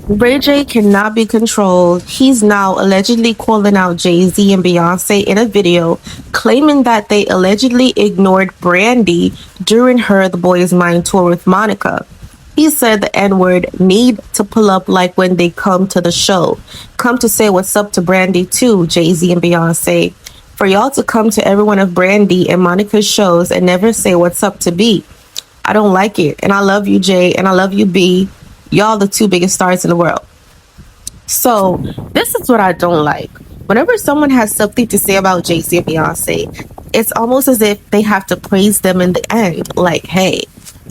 Ray J cannot be controlled. He's now allegedly calling out Jay-Z and Beyonce in a video, claiming that they allegedly ignored Brandy during her The Boys Mind tour with Monica. He said the N-word need to pull up like when they come to the show. Come to say what's up to Brandy too, Jay-Z and Beyonce. For y'all to come to every one of Brandy and Monica's shows and never say what's up to B. I don't like it. And I love you, Jay, and I love you, B. Y'all the two biggest stars in the world. So this is what I don't like. Whenever someone has something to say about Jay-Z and Beyonce, it's almost as if they have to praise them in the end. Like, hey,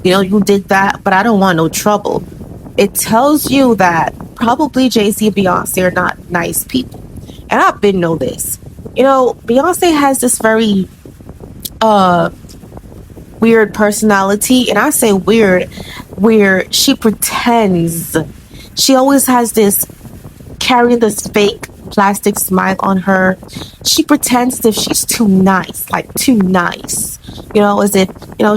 you did that, but I don't want no trouble. It tells you that probably Jay-Z and Beyonce are not nice people. And I've been know this. Beyonce has this very weird personality, and I say weird, where she pretends. She always has this carrying this fake plastic smile on her. She pretends as if she's too nice, like too nice. As if,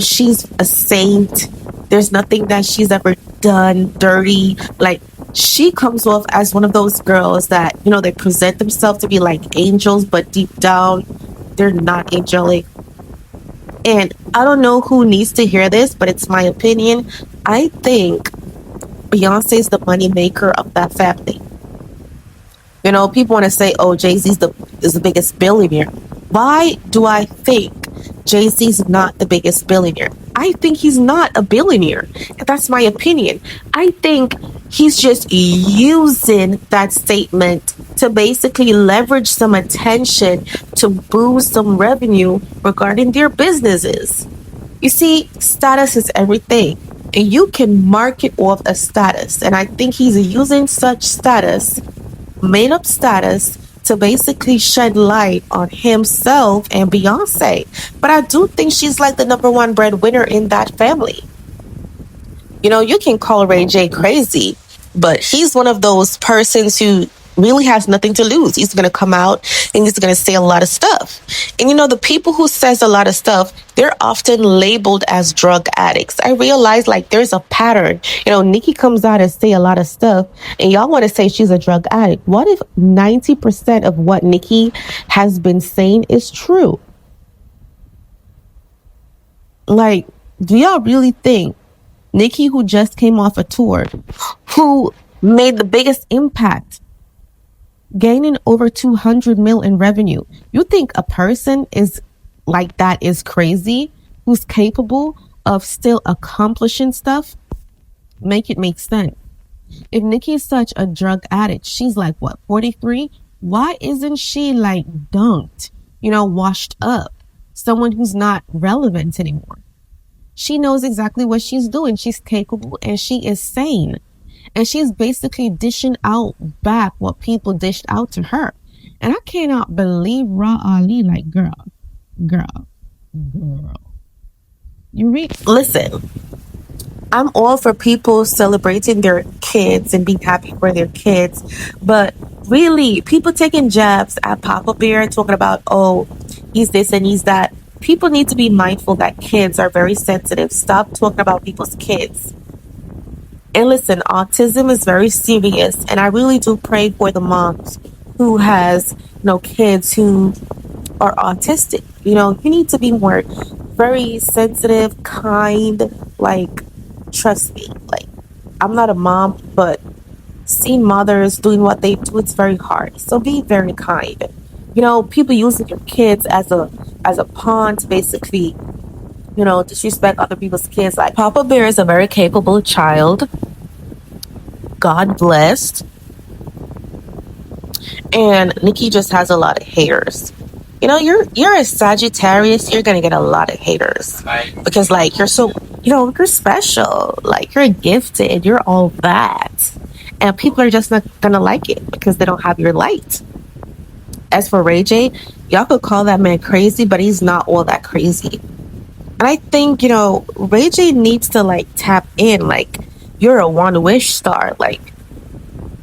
she's a saint. There's nothing that she's ever done dirty. Like, she comes off as one of those girls that, they present themselves to be like angels, but deep down, they're not angelic. And I don't know who needs to hear this, but it's my opinion. I think Beyonce is the money maker of that family. People want to say, oh, Jay-Z is the biggest billionaire. Why do I think Jay-Z is not the biggest billionaire? I think he's not a billionaire. That's my opinion. I think he's just using that statement to basically leverage some attention to boost some revenue regarding their businesses. You see, status is everything, and you can market off a status. And I think he's using such status, made up status, to basically shed light on himself and Beyonce. But I do think she's like the number one breadwinner in that family. You can call Ray J crazy, but he's one of those persons who really has nothing to lose. He's going to come out and he's going to say a lot of stuff. And the people who says a lot of stuff, they're often labeled as drug addicts. I realize like there's a pattern. Nicki comes out and say a lot of stuff and y'all want to say she's a drug addict. What if 90% of what Nicki has been saying is true? Like, do y'all really think Nicki, who just came off a tour, who made the biggest impact, gaining over 200 mil in revenue, you think a person is like that is crazy, who's capable of still accomplishing stuff? Make it make sense. If Nicki is such a drug addict, she's like, what, 43? Why isn't she like dunked, washed up? Someone who's not relevant anymore. She knows exactly what she's doing. She's capable and she is sane. And she's basically dishing out back what people dished out to her. And I cannot believe Ra Ali, like, girl. Listen, I'm all for people celebrating their kids and being happy for their kids. But really, people taking jabs at Papa Bear, talking about, oh, he's this and he's that. People need to be mindful that kids are very sensitive. Stop talking about people's kids. And listen, autism is very serious, and I really do pray for the moms who has, kids who are autistic. You need to be more very sensitive, kind, like, trust me. Like, I'm not a mom, but seeing mothers doing what they do, it's very hard. So be very kind. People using your kids as a pawn to basically disrespect other people's kids. Like, Papa Bear is a very capable child. God blessed. And Nicki just has a lot of haters. You're a Sagittarius, you're gonna get a lot of haters. Because like you're so you're special. Like, you're gifted, you're all that. And people are just not gonna like it because they don't have your light. As for Ray J, y'all could call that man crazy, but he's not all that crazy. And I think, Ray J needs to like tap in. Like, you're a one-wish star. Like,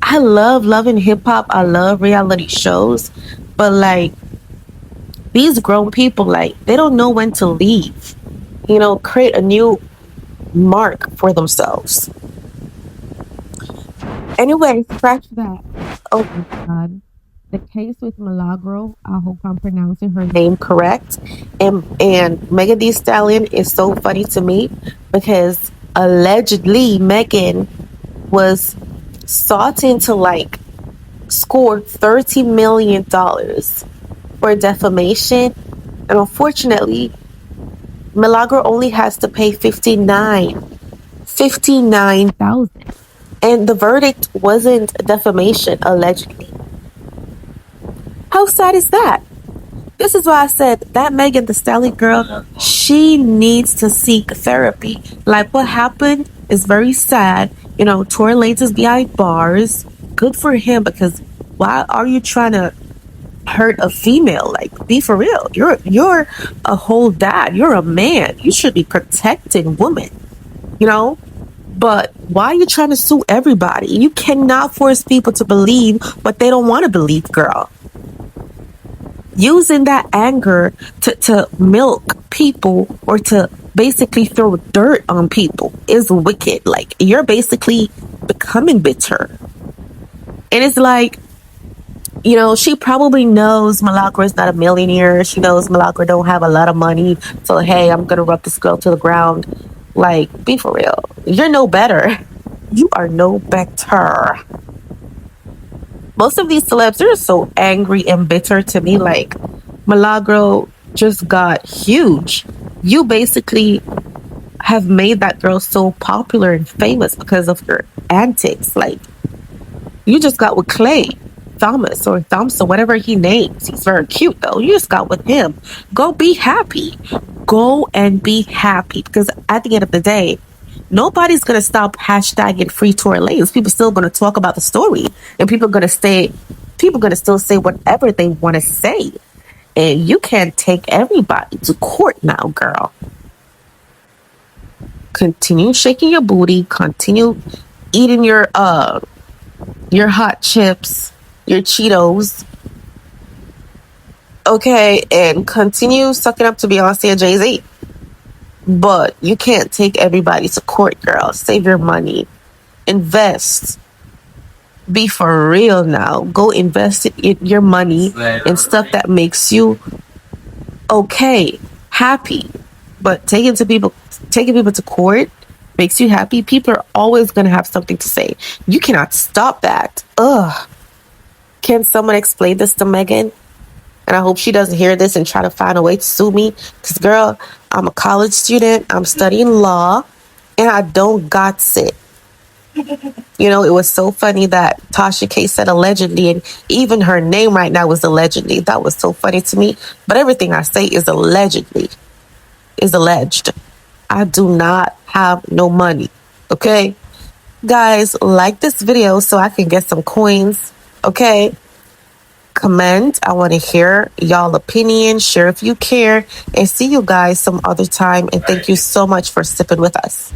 I love loving hip-hop. I love reality shows. But like, these grown people, like, they don't know when to leave. Create a new mark for themselves. Anyway, scratch that. Oh my god. The case with Milagro, I hope I'm pronouncing her name correct. And Megan Thee Stallion is so funny to me because allegedly Megan was sought into like score $30 million for defamation. And unfortunately, Milagro only has to pay 59,000. And the verdict wasn't defamation, allegedly. How sad is that? This is why I said that Megan Thee Stallion girl, she needs to seek therapy. Like what happened is very sad. You know, Tory Lanez is behind bars. Good for him because why are you trying to hurt a female? Like, be for real. You're a whole dad. You're a man. You should be protecting women. You know? But why are you trying to sue everybody? You cannot force people to believe what they don't want to believe, girl. Using that anger to milk people or to basically throw dirt on people is wicked. Like, you're basically becoming bitter. And it's like, you know, she probably knows Milagro is not a millionaire. She knows Milagro don't have a lot of money. So, hey, I'm going to rub this girl to the ground. Like, be for real. You're no better. You are no better. Most of these celebs, they're so angry and bitter to me. Like, Milagro just got huge. You basically have made that girl so popular and famous because of your antics. Like, you just got with Clay Thomas or Thompson, whatever he names. He's very cute though. You just got with him. Go be happy. Go and be happy because at the end of the day, nobody's gonna stop hashtagging free Tory Lanez. People still gonna talk about the story, and people gonna still say whatever they want to say, and you can't take everybody to court now, girl. Continue shaking your booty. Continue eating your hot chips, your Cheetos, okay, and continue sucking up to Beyonce and Jay-Z. But you can't take everybody to court, girl. Save your money. Invest. Be for real now. Go invest your money in stuff that makes you okay, happy. But taking people to court makes you happy. People are always gonna have something to say. You cannot stop that. Ugh. Can someone explain this to Megan? And I hope she doesn't hear this and try to find a way to sue me. Because, girl, I'm a college student. I'm studying law. And I don't got it. You know, it was so funny that Tasha K said allegedly. And even her name right now was allegedly. That was so funny to me. But everything I say is allegedly. Is alleged. I do not have no money. Okay? Guys, like this video so I can get some coins. Okay? Comment. I want to hear y'all opinion. Share if you care. And see you guys some other time. And thank you so much for sipping with us.